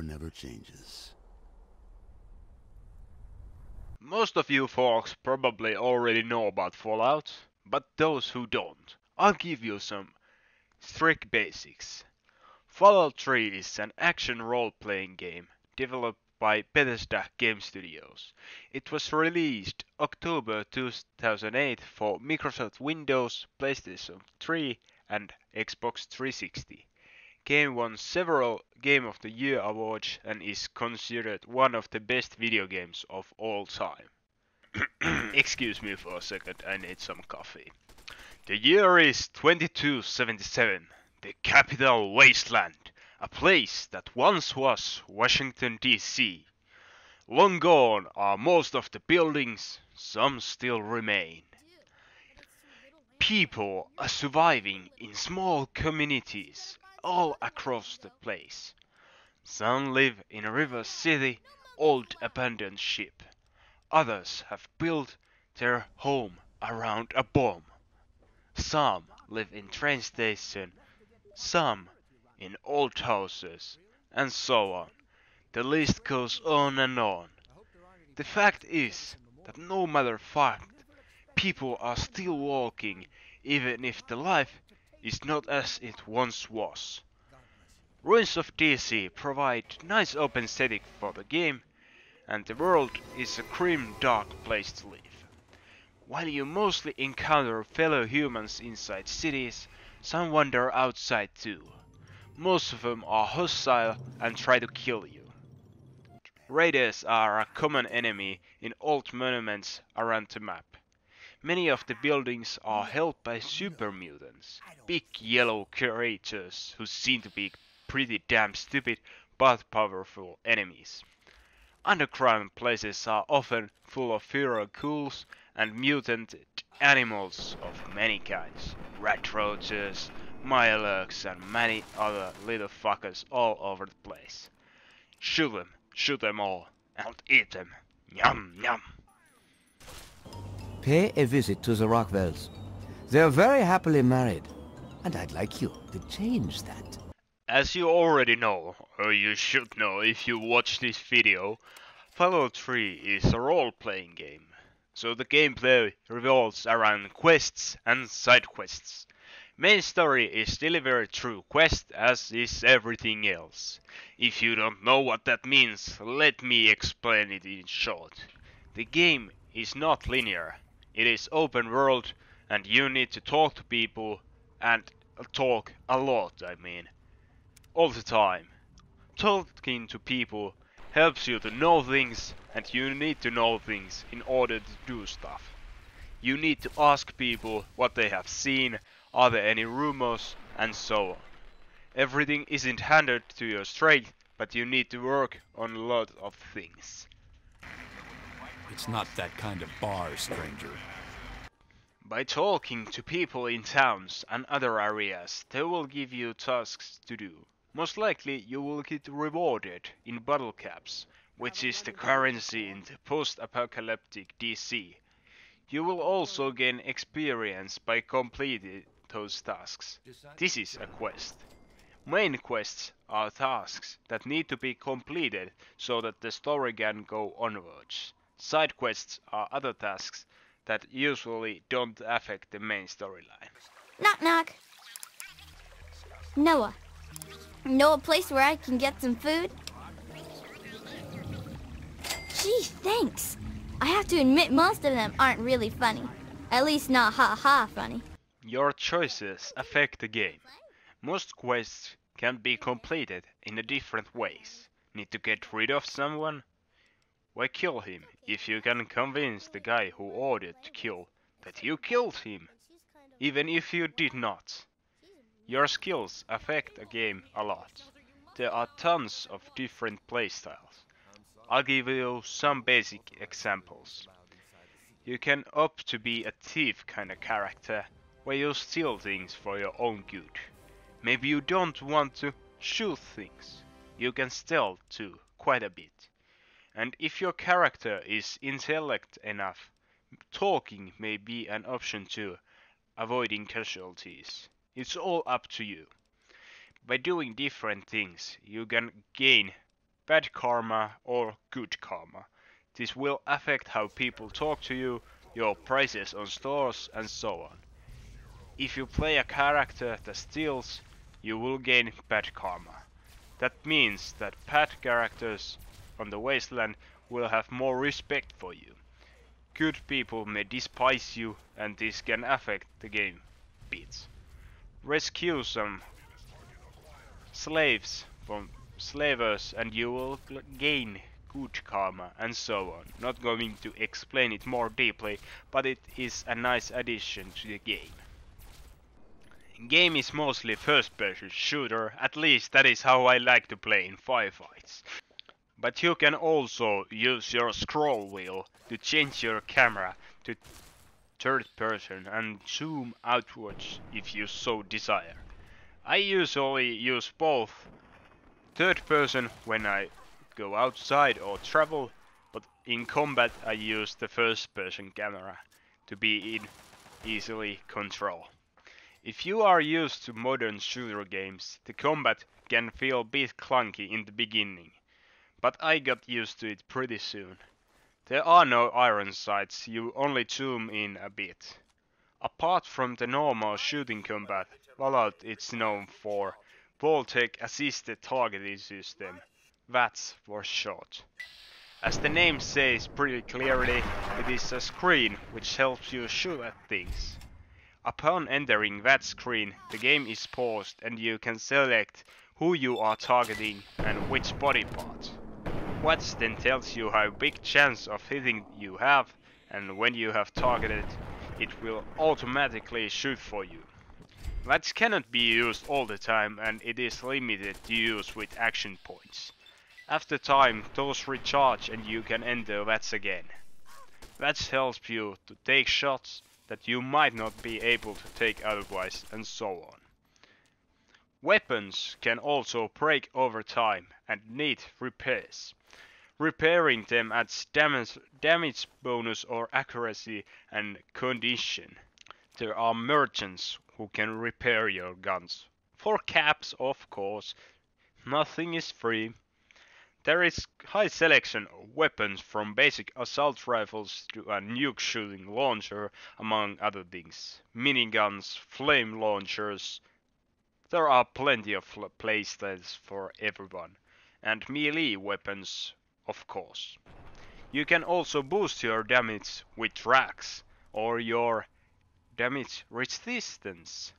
never changes. Most of you folks probably already know about Fallout, but those who don't, I'll give you some strict basics. Fallout 3 is an action role-playing game developed by Bethesda Game Studios. It was released October 2008 for Microsoft Windows, PlayStation 3 and Xbox 360. Game won several Game of the Year awards and is considered one of the best video games of all time. Excuse me for a second, I need some coffee. The year is 2277, the capital wasteland, a place that once was Washington DC. Long gone are most of the buildings, some still remain. People are surviving in small communities all across the place. Some live in River City, old abandoned ship. Others have built their home around a bomb. Some live in train station, some in old houses, and so on. The list goes on and on. The fact is that no matter fact, people are still walking even if the life is not as it once was. Ruins of DC provide nice open setting for the game, and the world is a grim, dark place to live. While you mostly encounter fellow humans inside cities, some wander outside too. Most of them are hostile and try to kill you. Raiders are a common enemy in old monuments around the map. Many of the buildings are held by super mutants, big yellow creatures who seem to be pretty damn stupid but powerful enemies. Underground places are often full of feral ghouls and mutant animals of many kinds. Rat roaches, mirelurks and many other little fuckers all over the place. Shoot them all, and eat them. Yum yum. Pay a visit to the Rockwells. They're very happily married, and I'd like you to change that. As you already know, or you should know if you watch this video, Fallout 3 is a role-playing game. So the gameplay revolves around quests and side quests. Main story is delivered through quest as is everything else. If you don't know what that means, let me explain it in short. The game is not linear. It is open world and you need to talk to people and talk a lot, I mean. All the time. Talking to people helps you to know things and you need to know things in order to do stuff. You need to ask people what they have seen, are there any rumors, and so on. Everything isn't handed to you straight, but you need to work on a lot of things. It's not that kind of bar, stranger. By talking to people in towns and other areas, they will give you tasks to do. Most likely you will get rewarded in bottle caps, which is the currency in the post-apocalyptic DC. You will also gain experience by completing those tasks. This is a quest. Main quests are tasks that need to be completed so that the story can go onwards. Side quests are other tasks that usually don't affect the main storyline. Knock knock. Noah. Know a place where I can get some food? Gee, thanks. I have to admit most of them aren't really funny. At least not ha-ha funny. Your choices affect the game. Most quests can be completed in different ways. Need to get rid of someone? Why kill him if you can convince the guy who ordered to kill that you killed him, even if you did not. Your skills affect a game a lot. There are tons of different playstyles. I'll give you some basic examples. You can opt to be a thief kind of character, where you steal things for your own good. Maybe you don't want to shoot things. You can steal too, quite a bit. And if your character is intellect enough, talking may be an option too, avoiding casualties. It's all up to you. By doing different things, you can gain bad karma or good karma. This will affect how people talk to you, your prices on stores and so on. If you play a character that steals, you will gain bad karma. That means that bad characters on the wasteland will have more respect for you. Good people may despise you and this can affect the game bits. Rescue some slaves from slavers and you will gain good karma and so on. Not going to explain it more deeply, but it is a nice addition to the game. Game is mostly first-person shooter, at least that is how I like to play in firefights. But you can also use your scroll wheel to change your camera to third person and zoom outwards if you so desire. I usually use both third person when I go outside or travel, but in combat I use the first person camera to be in easily control. If you are used to modern shooter games, the combat can feel a bit clunky in the beginning, but I got used to it pretty soon. There are no iron sights, you only zoom in a bit. Apart from the normal shooting combat, Fallout is known for Voltec Assisted Targeting System, VATS for short. As the name says pretty clearly, it is a screen which helps you shoot at things. Upon entering that screen, the game is paused and you can select who you are targeting and which body part. VATS then tells you how big chance of hitting you have, and when you have targeted, it will automatically shoot for you. VATS cannot be used all the time and it is limited to use with action points. After time, those recharge and you can enter VATS again. VATS helps you to take shots that you might not be able to take otherwise and so on. Weapons can also break over time and need repairs. Repairing them adds damage bonus or accuracy and condition. There are merchants who can repair your guns. For caps, of course, nothing is free. There is high selection of weapons from basic assault rifles to a nuke shooting launcher, among other things. Miniguns, flame launchers. There are plenty of playstyles for everyone. And melee weapons, of course. You can also boost your damage with tracks, or your damage resistance.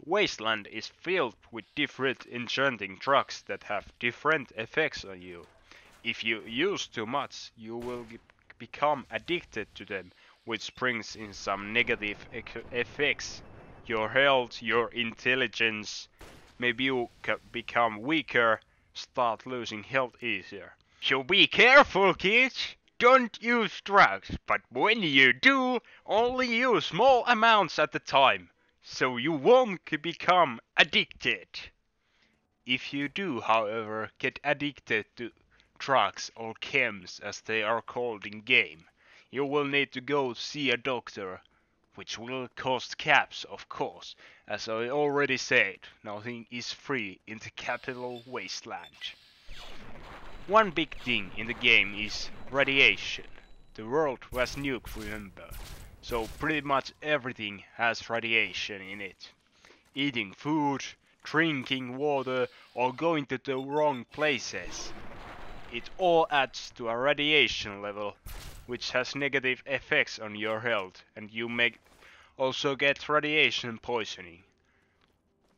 Wasteland is filled with different enchanting drugs that have different effects on you. If you use too much, you will become addicted to them, which brings in some negative effects. Your health, your intelligence, maybe you become weaker, start losing health easier. So be careful, kids! Don't use drugs, but when you do, only use small amounts at a time, so you won't become addicted. If you do, however, get addicted to drugs or chems as they are called in game, you will need to go see a doctor, which will cost caps, of course. As I already said, nothing is free in the capital wasteland. One big thing in the game is radiation. The world was nuked, remember, so pretty much everything has radiation in it. Eating food, drinking water, or going to the wrong places. It all adds to a radiation level, which has negative effects on your health, and you may also get radiation poisoning,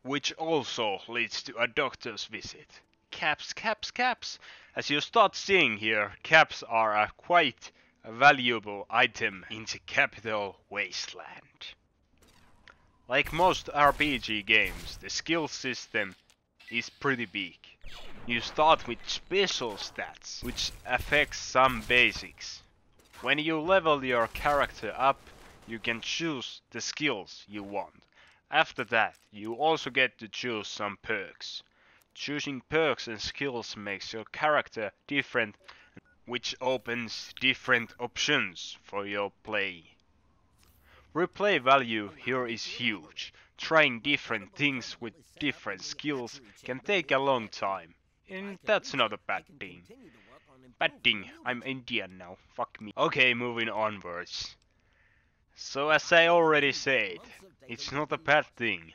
which also leads to a doctor's visit. Caps, caps, caps! As you start seeing here, caps are a quite valuable item in the capital wasteland. Like most RPG games, the skill system is pretty big. You start with special stats, which affects some basics. When you level your character up, you can choose the skills you want. After that, you also get to choose some perks. Choosing perks and skills makes your character different, which opens different options for your play. Replay value here is huge. Trying different things with different skills can take a long time. And that's not a bad thing. Bad thing, I'm Indian now, fuck me. Okay, moving onwards. So as I already said, it's not a bad thing.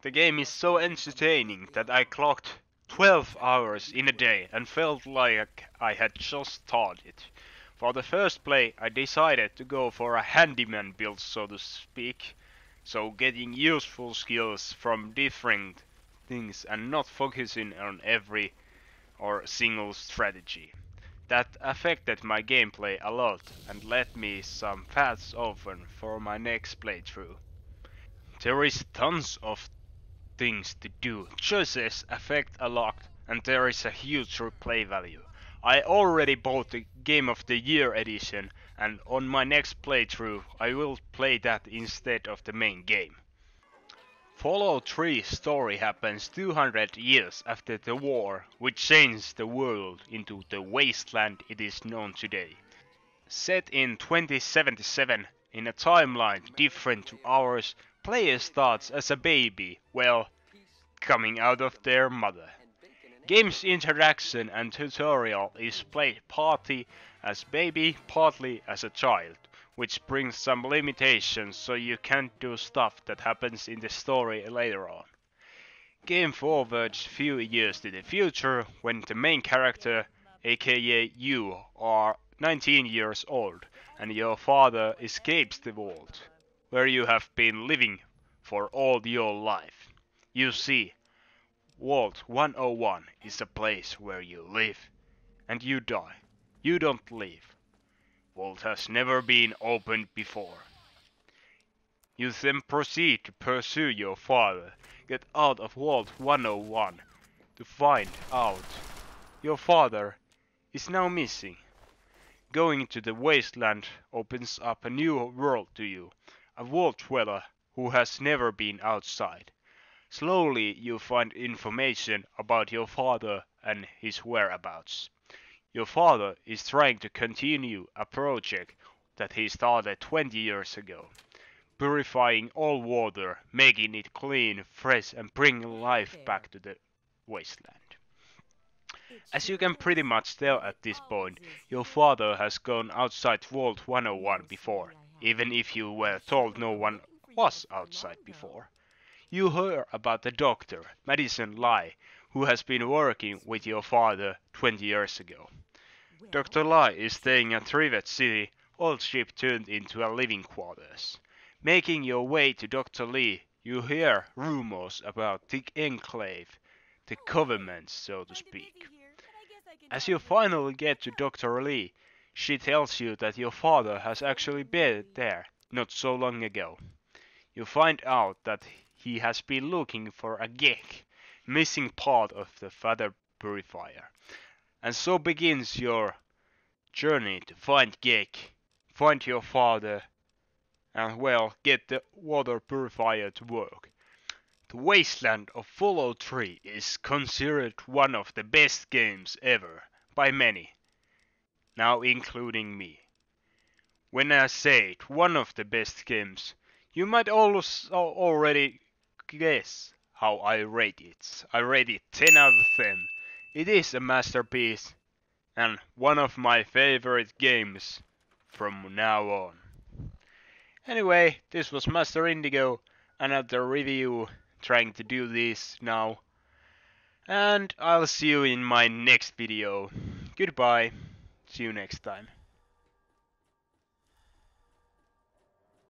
The game is so entertaining that I clocked 12 hours in a day and felt like I had just started. For the first play I decided to go for a handyman build, so to speak, so getting useful skills from different things and not focusing on every or single strategy. That affected my gameplay a lot and led me some paths open for my next playthrough. There is tons of things to do, choices affect a lot and there is a huge replay value. I already bought the Game of the Year edition and on my next playthrough I will play that instead of the main game. Fallout 3's story happens 200 years after the war, which changed the world into the wasteland it is known today. Set in 2077, in a timeline different to ours, player starts as a baby, well, coming out of their mother. Game's introduction and tutorial is played partly as baby, partly as a child, which brings some limitations so you can't do stuff that happens in the story later on. Game forwards few years to the future when the main character, aka you, are 19 years old and your father escapes the vault, where you have been living for all your life. You see, Vault 101 is a place where you live and you die. You don't live. Vault has never been opened before. You then proceed to pursue your father, get out of Vault 101 to find out your father is now missing. Going to the wasteland opens up a new world to you, a vault dweller who has never been outside. Slowly you find information about your father and his whereabouts. Your father is trying to continue a project that he started 20 years ago, purifying all water, making it clean, fresh and bringing life back to the wasteland. As you can pretty much tell at this point, your father has gone outside Vault 101 before, even if you were told no one was outside before. You hear about the doctor, Madison Lai, who has been working with your father 20 years ago. Dr. Lai is staying at Rivet City, old ship turned into a living quarters. Making your way to Dr. Lee, you hear rumors about the Enclave, the government so to speak. As you finally get to Dr. Lee, she tells you that your father has actually been there not so long ago. You find out that he has been looking for a geek, missing part of the father purifier. And so begins your journey to find geek, find your father, and well, get the water purifier to work. The Wasteland of Fallout 3 is considered one of the best games ever, by many, now including me. When I say it, one of the best games, you might also already guess how I rate it. I rate it 10 out of 10. It is a masterpiece and one of my favorite games from now on. Anyway, this was Master Indigo, another review, trying to do this now. And I'll see you in my next video. Goodbye. See you next time.